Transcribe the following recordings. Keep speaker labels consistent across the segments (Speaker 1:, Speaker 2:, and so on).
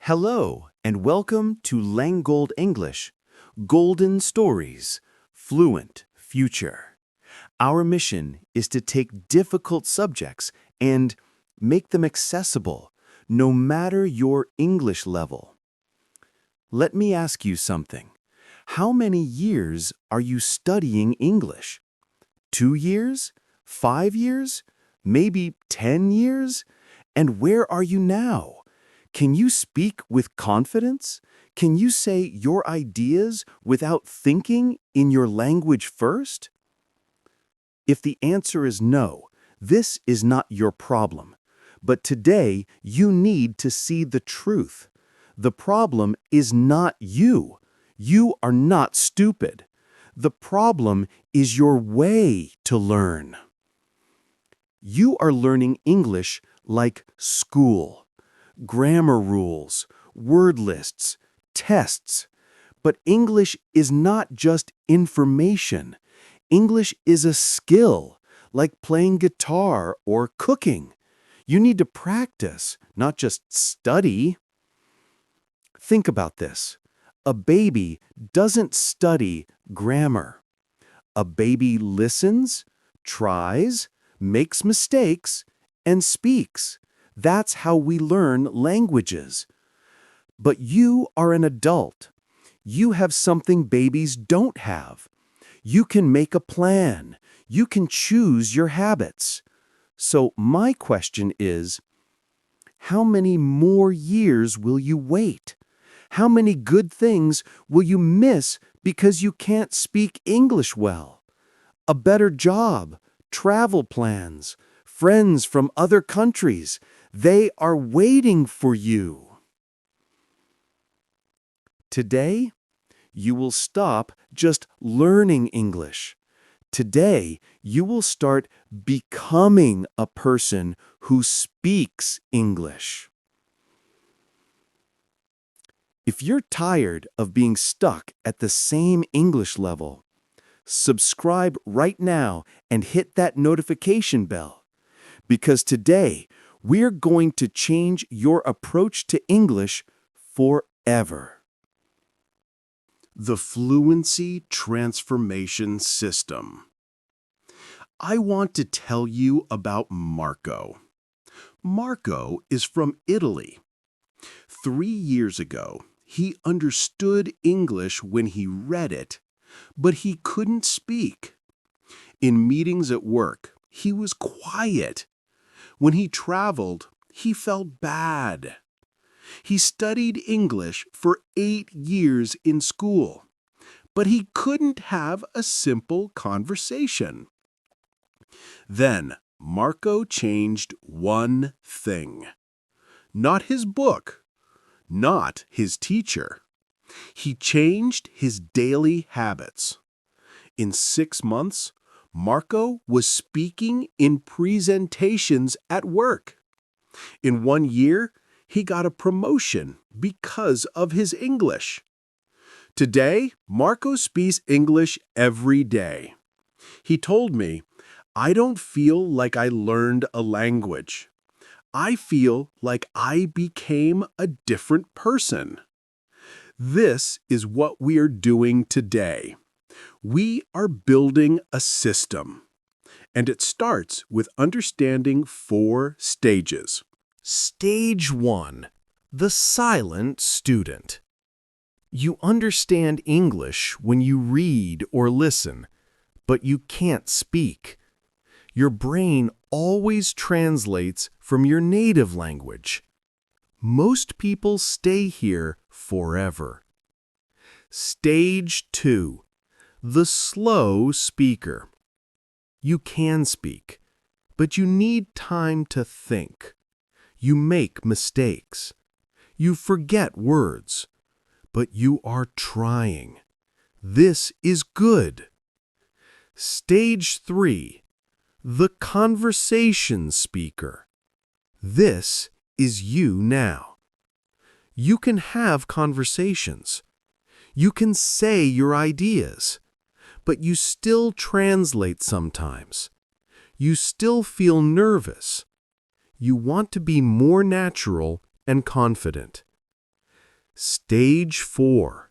Speaker 1: Hello, and welcome to Lengold English, Golden Stories, Fluent Future. Our mission is to take difficult subjects and make them accessible, no matter your English level. Let me ask you something. How many years are you studying English? 2 years? 5 years? Maybe 10 years? And where are you now? Can you speak with confidence? Can you say your ideas without thinking in your language first? If the answer is no, this is not your problem. But today, you need to see the truth. The problem is not you. You are not stupid. The problem is your way to learn. You are learning English like school. Grammar rules, word lists, tests. But English is not just information. English is a skill, like playing guitar or cooking. You need to practice, not just study. Think about this. A baby doesn't study grammar. A baby listens, tries, makes mistakes, and speaks. That's how we learn languages. But you are an adult. You have something babies don't have. You can make a plan. You can choose your habits. So my question is, how many more years will you wait? How many good things will you miss because you can't speak English well? A better job, travel plans, friends from other countries. They are waiting for you. Today, you will stop just learning English. Today, you will start becoming a person who speaks English. If you're tired of being stuck at the same English level, subscribe right now and hit that notification bell. Because today, we're going to change your approach to English forever. The Fluency Transformation System. I want to tell you about Marco. Marco is from Italy. 3 years ago, he understood English when he read it, but he couldn't speak. In meetings at work, he was quiet. When he traveled, he felt bad. He studied English for 8 years in school, but he couldn't have a simple conversation. Then Marco changed one thing. Not his book, not his teacher. He changed his daily habits. In 6 months, Marco was speaking in presentations at work. In 1 year, he got a promotion because of his English. Today, Marco speaks English every day. He told me, "I don't feel like I learned a language. I feel like I became a different person." This is what we are doing today. We are building a system, and it starts with understanding 4 stages. Stage 1. The silent student. You understand English when you read or listen, but you can't speak. Your brain always translates from your native language. Most people stay here forever. Stage 2. The slow speaker. You can speak, but you need time to think. You make mistakes. You forget words, but you are trying. This is good. Stage 3. The conversation speaker. This is you now. You can have conversations. You can say your ideas. But you still translate sometimes. You still feel nervous. You want to be more natural and confident. Stage 4.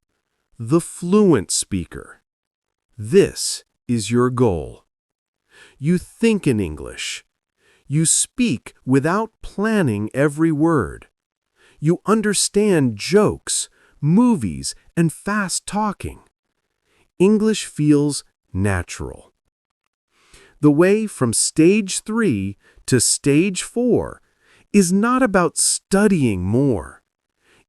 Speaker 1: The fluent speaker. This is your goal. You think in English. You speak without planning every word. You understand jokes, movies, and fast talking. English feels natural. The way from stage 3 to stage 4 is not about studying more.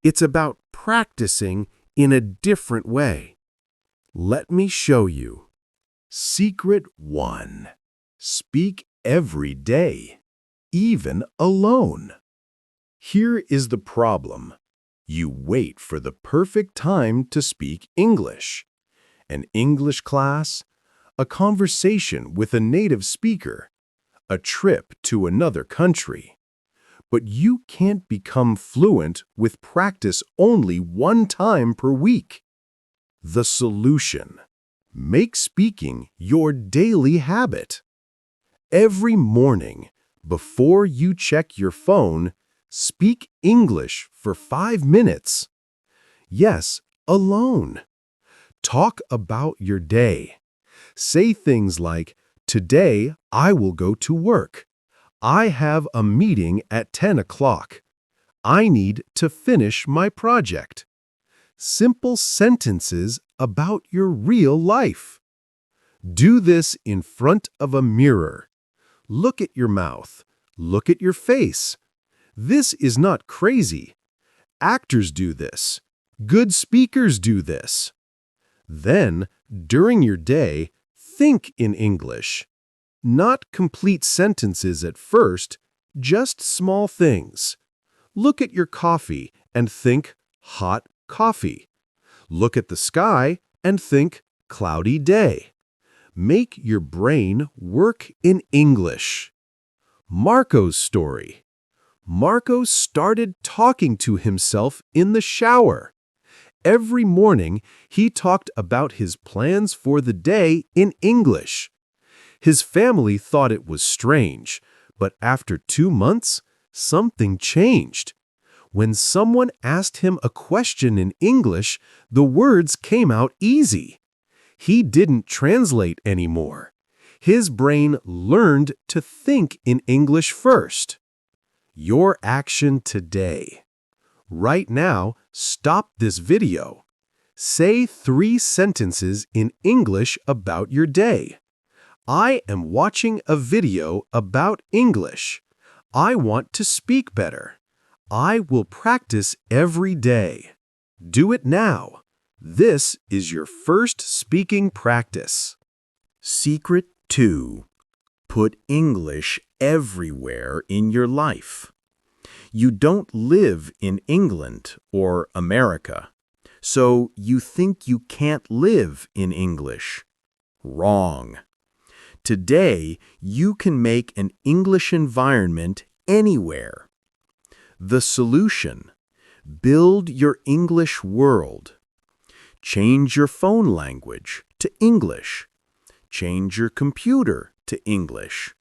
Speaker 1: It's about practicing in a different way. Let me show you. Secret 1. Speak every day, even alone. Here is the problem. You wait for the perfect time to speak English. An English class, a conversation with a native speaker, a trip to another country. But you can't become fluent with practice only one time per week. The solution: make speaking your daily habit. Every morning, before you check your phone, speak English for 5 minutes. Yes, alone. Talk about your day. Say things like, "Today I will go to work. I have a meeting at 10 o'clock. I need to finish my project." Simple sentences about your real life. Do this in front of a mirror. Look at your mouth. Look at your face. This is not crazy. Actors do this. Good speakers do this. Then, during your day, think in English. Not complete sentences at first, just small things. Look at your coffee and think hot coffee. Look at the sky and think cloudy day. Make your brain work in English. Marco's story. Marco started talking to himself in the shower. Every morning, he talked about his plans for the day in English. His family thought it was strange, but after 2 months, something changed. When someone asked him a question in English, the words came out easy. He didn't translate anymore. His brain learned to think in English first. Your action today. Right now, stop this video. Say 3 sentences in English about your day. I am watching a video about English. I want to speak better. I will practice every day. Do it now. This is your first speaking practice. Secret 2. Put English everywhere in your life. You don't live in England or America, so you think you can't live in English. Wrong. Today, you can make an English environment anywhere. The solution: build your English world. Change your phone language to English. Change your computer to English.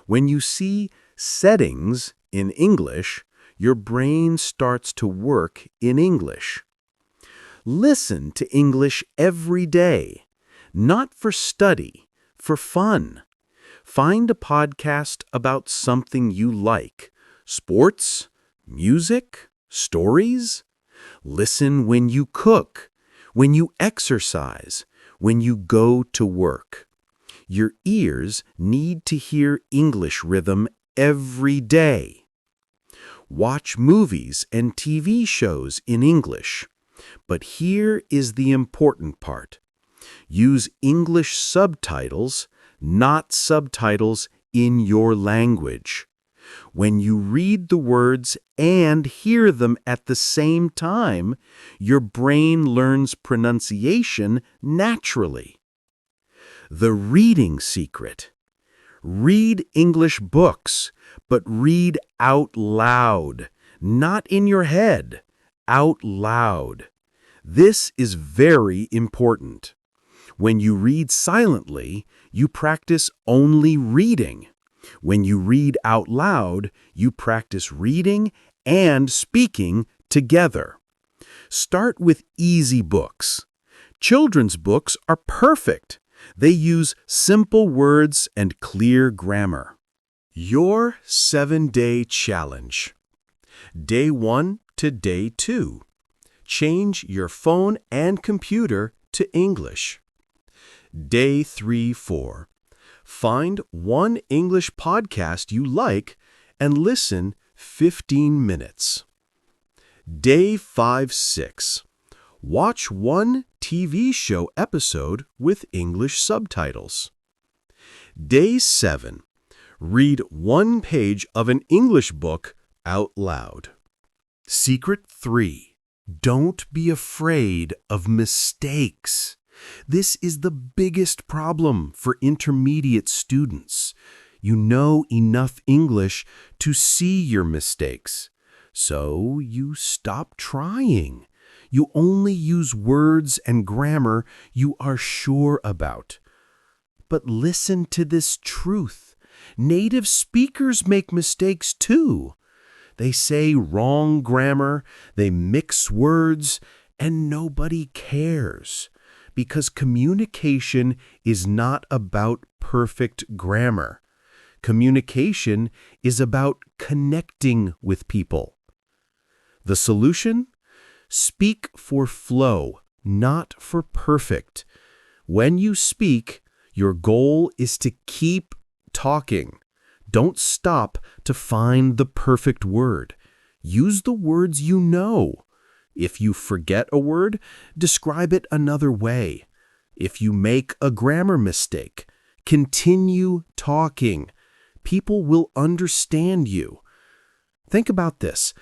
Speaker 1: When you see settings in English, your brain starts to work in English. Listen to English every day, not for study, for fun. Find a podcast about something you like: sports, music, stories. Listen when you cook, when you exercise, when you go to work. Your ears need to hear English rhythm every day. Watch movies and TV shows in English. But here is the important part. Use English subtitles, not subtitles in your language. When you read the words and hear them at the same time, your brain learns pronunciation naturally. The reading secret. Read English books, but read out loud, not in your head, out loud. This is very important. When you read silently, you practice only reading. When you read out loud, you practice reading and speaking together. Start with easy books. Children's books are perfect. They use simple words and clear grammar. Your 7-day challenge. Day 1 to Day 2. Change your phone and computer to English. Day 3-4. Find one English podcast you like and listen 15 minutes. Day 5-6. Watch one TV show episode with English subtitles. Day 7. Read one page of an English book out loud. Secret 3. Don't be afraid of mistakes. This is the biggest problem for intermediate students. You know enough English to see your mistakes, so you stop trying. You only use words and grammar you are sure about. But listen to this truth. Native speakers make mistakes too. They say wrong grammar, they mix words, and nobody cares. Because communication is not about perfect grammar. Communication is about connecting with people. The solution? Speak for flow, not for perfect. When you speak, your goal is to keep talking. Don't stop to find the perfect word. Use the words you know. If you forget a word, describe it another way. If you make a grammar mistake, continue talking. People will understand you. Think about this.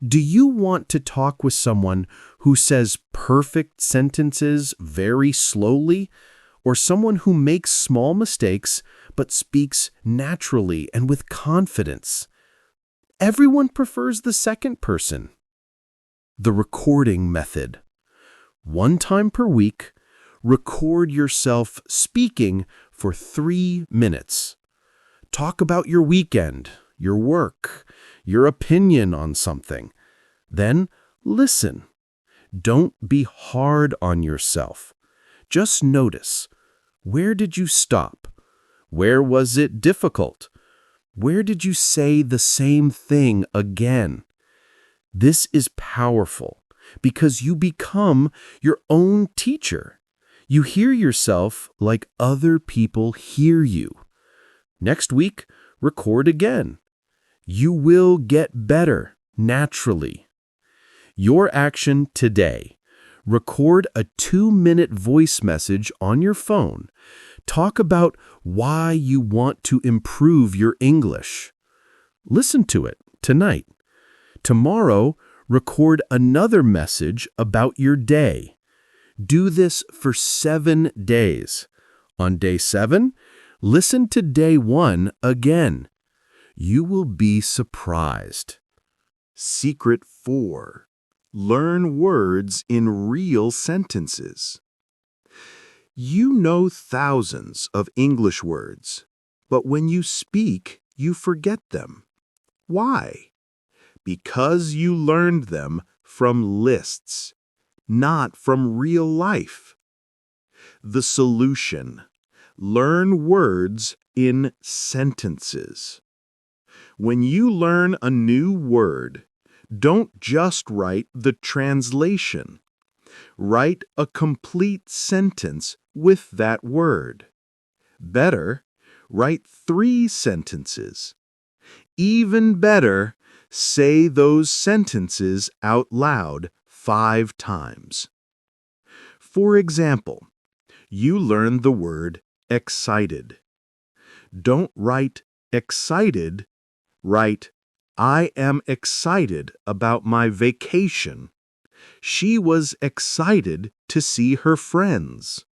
Speaker 1: Do you want to talk with someone who says perfect sentences very slowly, or someone who makes small mistakes but speaks naturally and with confidence? Everyone prefers the second person. The recording method. 1 time per week, record yourself speaking for 3 minutes. Talk about your weekend, your work, your opinion on something. Then listen. Don't be hard on yourself. Just notice. Where did you stop? Where was it difficult? Where did you say the same thing again? This is powerful because you become your own teacher. You hear yourself like other people hear you. Next week, record again. You will get better naturally. Your action today. Record a 2-minute voice message on your phone. Talk about why you want to improve your English. Listen to it tonight. Tomorrow, record another message about your day. Do this for 7 days. On day 7, listen to day 1 again. You will be surprised. Secret 4. Learn words in real sentences. You know thousands of English words, but when you speak, you forget them. Why? Because you learned them from lists, not from real life. The solution: learn words in sentences. When you learn a new word, don't just write the translation. Write a complete sentence with that word. Better, write 3 sentences. Even better, say those sentences out loud 5 times. For example, you learned the word excited. Don't write excited, write I am excited about my vacation. She was excited to see her friends.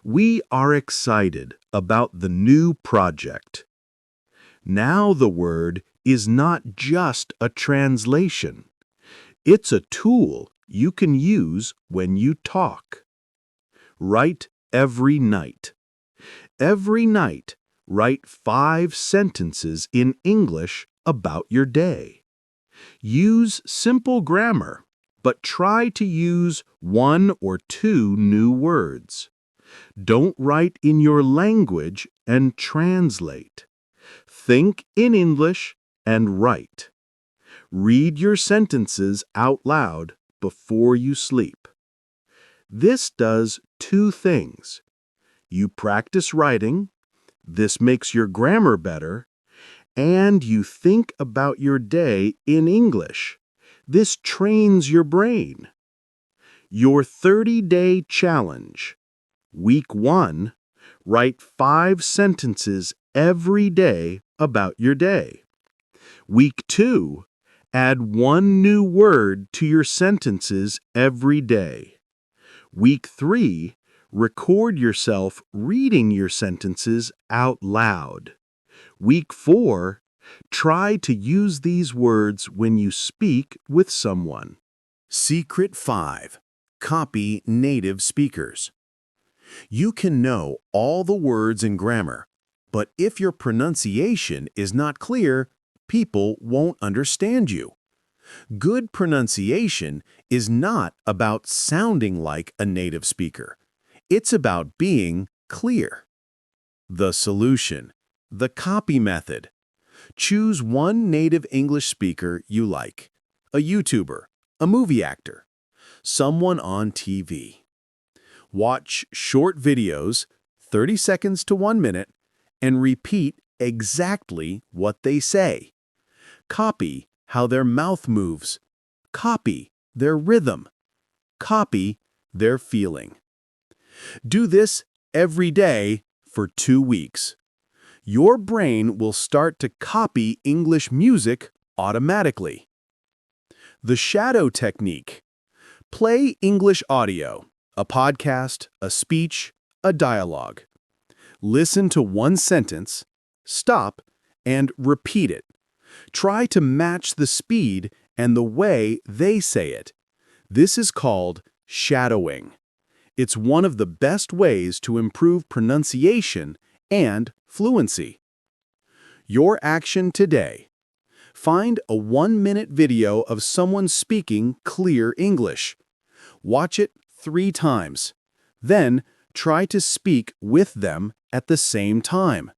Speaker 1: We are excited about the new project. Now the word is not just a translation. It's a tool you can use when you talk. Write every night. Every night, write 5 sentences in English about your day. Use simple grammar, but try to use 1 or 2 new words. Don't write in your language and translate. Think in English and write. Read your sentences out loud before you sleep. This does 2 things. You practice writing, this makes your grammar better, and you think about your day in English. This trains your brain. Your 30-day challenge. Week 1, write 5 sentences every day about your day. Week 2, add 1 new word to your sentences every day. Week 3, record yourself reading your sentences out loud. Week 4, try to use these words when you speak with someone. Secret 5. Copy native speakers. You can know all the words and grammar, but if your pronunciation is not clear, people won't understand you. Good pronunciation is not about sounding like a native speaker. It's about being clear. The solution. The copy method. Choose one native English speaker you like. A YouTuber, a movie actor, someone on TV. Watch short videos, 30 seconds to 1 minute, and repeat exactly what they say. Copy how their mouth moves. Copy their rhythm. Copy their feeling. Do this every day for 2 weeks. Your brain will start to copy English music automatically. The shadow technique. Play English audio, a podcast, a speech, a dialogue. Listen to one sentence, stop, and repeat it. Try to match the speed and the way they say it. This is called shadowing. It's one of the best ways to improve pronunciation and fluency. Your action today. Find a 1-minute video of someone speaking clear English. Watch it 3 times. Then try to speak with them at the same time.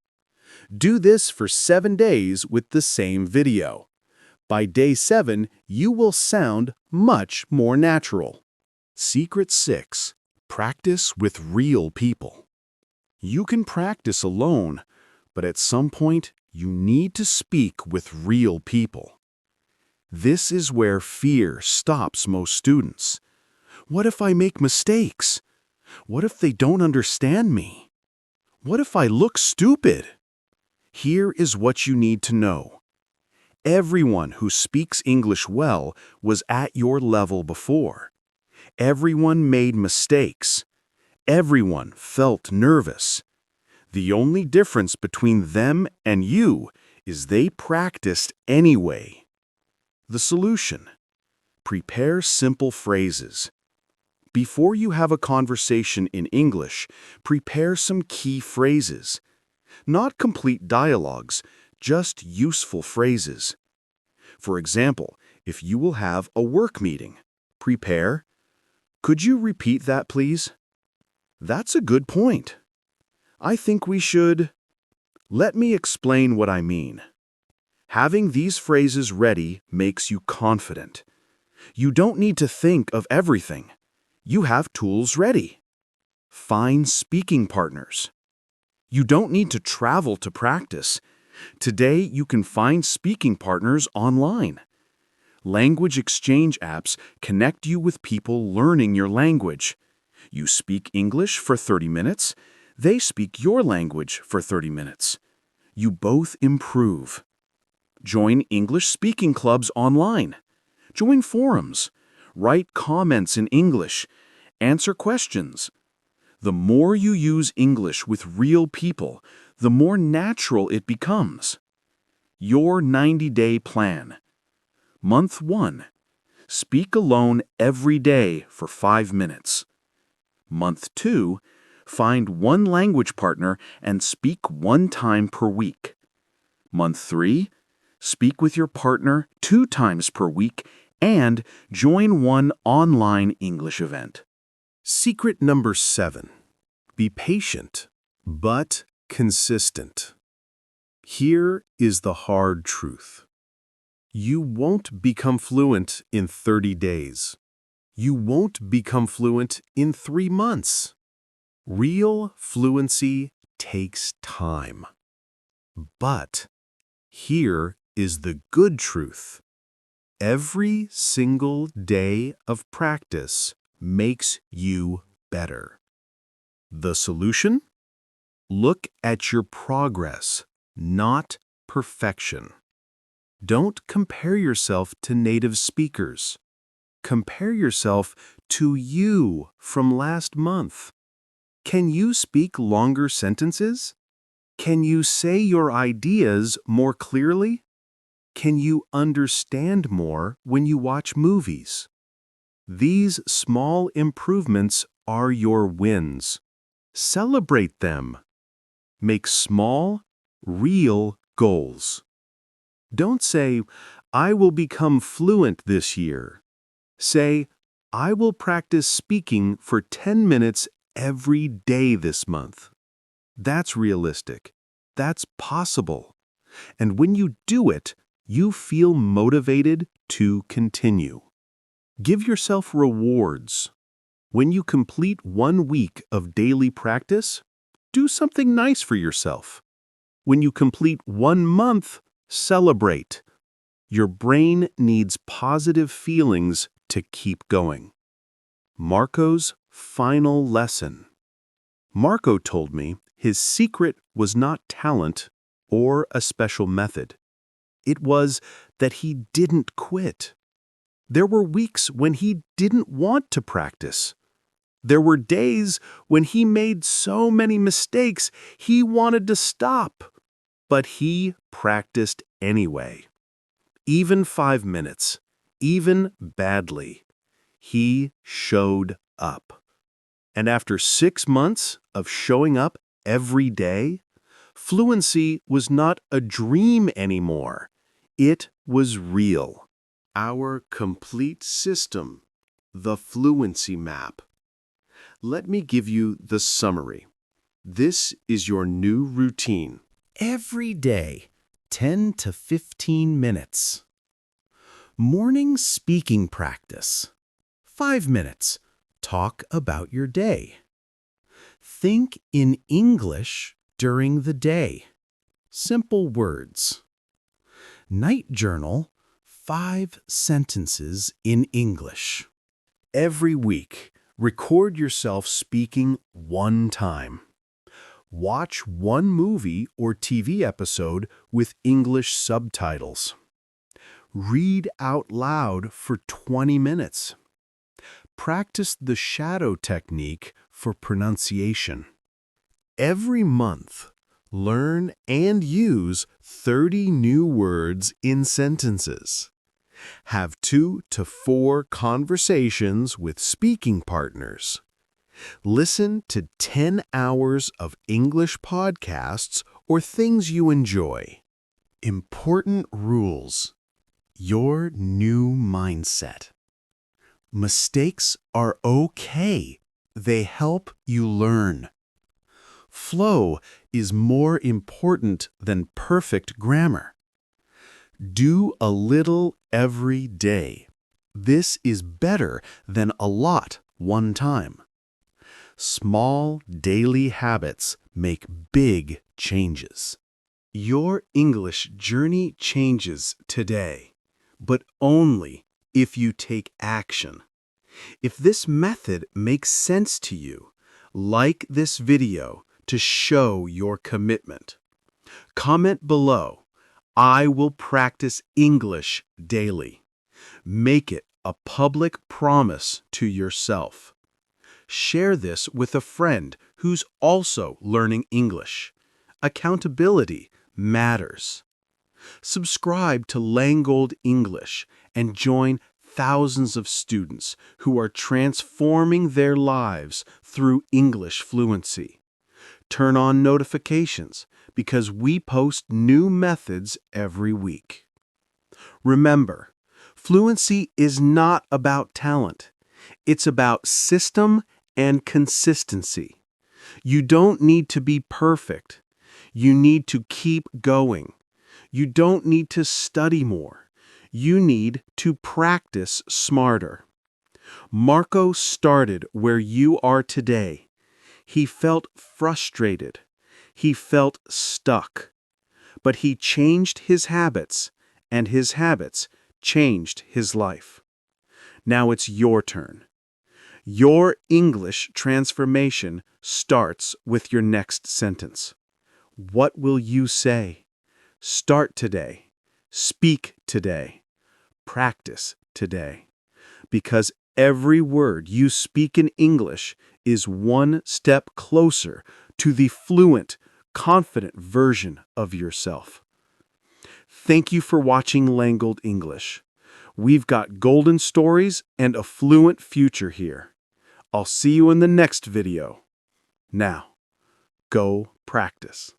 Speaker 1: Do this for 7 days with the same video. By day 7, you will sound much more natural. Secret 6. Practice with real people. You can practice alone, but at some point, you need to speak with real people. This is where fear stops most students. What if I make mistakes? What if they don't understand me? What if I look stupid? Here is what you need to know. Everyone who speaks English well was at your level before. Everyone made mistakes. Everyone felt nervous. The only difference between them and you is they practiced anyway. The solution. Prepare simple phrases. Before you have a conversation in English, prepare some key phrases. Not complete dialogues, just useful phrases. For example, if you will have a work meeting, prepare, "Could you repeat that, please?" That's a good point. I think we should. Let me explain what I mean. Having these phrases ready makes you confident. You don't need to think of everything. You have tools ready. Find speaking partners. You don't need to travel to practice. Today, you can find speaking partners online. Language exchange apps connect you with people learning your language. You speak English for 30 minutes. They speak your language for 30 minutes. You both improve. Join English speaking clubs online. Join forums. Write comments in English. Answer questions. The more you use English with real people, the more natural it becomes. Your 90-day plan. Month 1. Speak alone every day for 5 minutes. Month 2. Find one language partner and speak 1 time per week. Month 3. Speak with your partner 2 times per week
Speaker 2: and join one online English event.
Speaker 1: Secret number 7. Be patient, but consistent. Here is the hard truth. You won't become fluent in 30 days. You won't become fluent in 3 months. Real fluency takes time. But here is the good truth. Every single day of practice makes you better. The solution? Look at your progress, not perfection. Don't compare yourself to native speakers. Compare yourself to you from last month. Can you speak longer sentences? Can you say your ideas more clearly? Can you understand more when you watch movies? These small improvements are your wins. Celebrate them. Make small, real goals. Don't say, I will become fluent this year. Say, I will practice speaking for 10 minutes every day this month. That's realistic. That's possible. And when you do it, you feel motivated to continue. Give yourself rewards. When you complete 1 week of daily practice, do something nice for yourself. When you complete 1 month, celebrate. Your brain needs positive feelings to keep going. Marco's final lesson. Marco told me his secret was not talent or a special method. It was that he didn't quit. There were weeks when he didn't want to practice. There were days when he made so many mistakes he wanted to stop. But he practiced anyway. Even 5 minutes, even badly, he showed up. And after 6 months of showing up every day, fluency was not a dream anymore. It was real. Our complete system, the fluency map. Let me give you the summary. This is your new routine. Every day, 10 to 15 minutes. Morning speaking practice. 5 minutes. Talk about your day. Think in English during the day. Simple words. Night journal. 5 sentences in English. Every week, record yourself speaking 1 time. Watch 1 movie or TV episode with English subtitles. Read out loud for 20 minutes. Practice the shadow technique for pronunciation. Every month, learn and use 30 new words in sentences. Have 2 to 4 conversations with speaking partners. Listen to 10 hours of English podcasts or things you enjoy. Important rules. Your new mindset. Mistakes are okay. They help you learn. Flow is more important than perfect grammar. Do a little every day. This is better than a lot one time. Small daily habits make big changes. Your English journey changes today, but only if you take action. If this method makes sense to you, like this video to show your commitment. Comment below, I will practice English daily. Make it a public promise to yourself. Share this with a friend who's also learning English. Accountability matters. Subscribe to Lengold English and join thousands of students who are transforming their lives through English fluency. Turn on notifications because we post new methods every week. Remember,
Speaker 3: Fluency is not about talent. It's about system and consistency. You don't need to be perfect. You need to keep going. You don't need to study more. You need to practice smarter. Marco started where you are today. He felt frustrated. He felt stuck. But he changed his habits, and his habits changed his life. Now it's your turn. Your English transformation starts with your next sentence. What will you say? Start today. Speak today. Practice today. Because every word you speak in English is one step closer to the fluent, confident version of yourself. Thank you for watching Lengold English. We've got golden stories and a fluent future here. I'll see you in the next video. Now, go practice.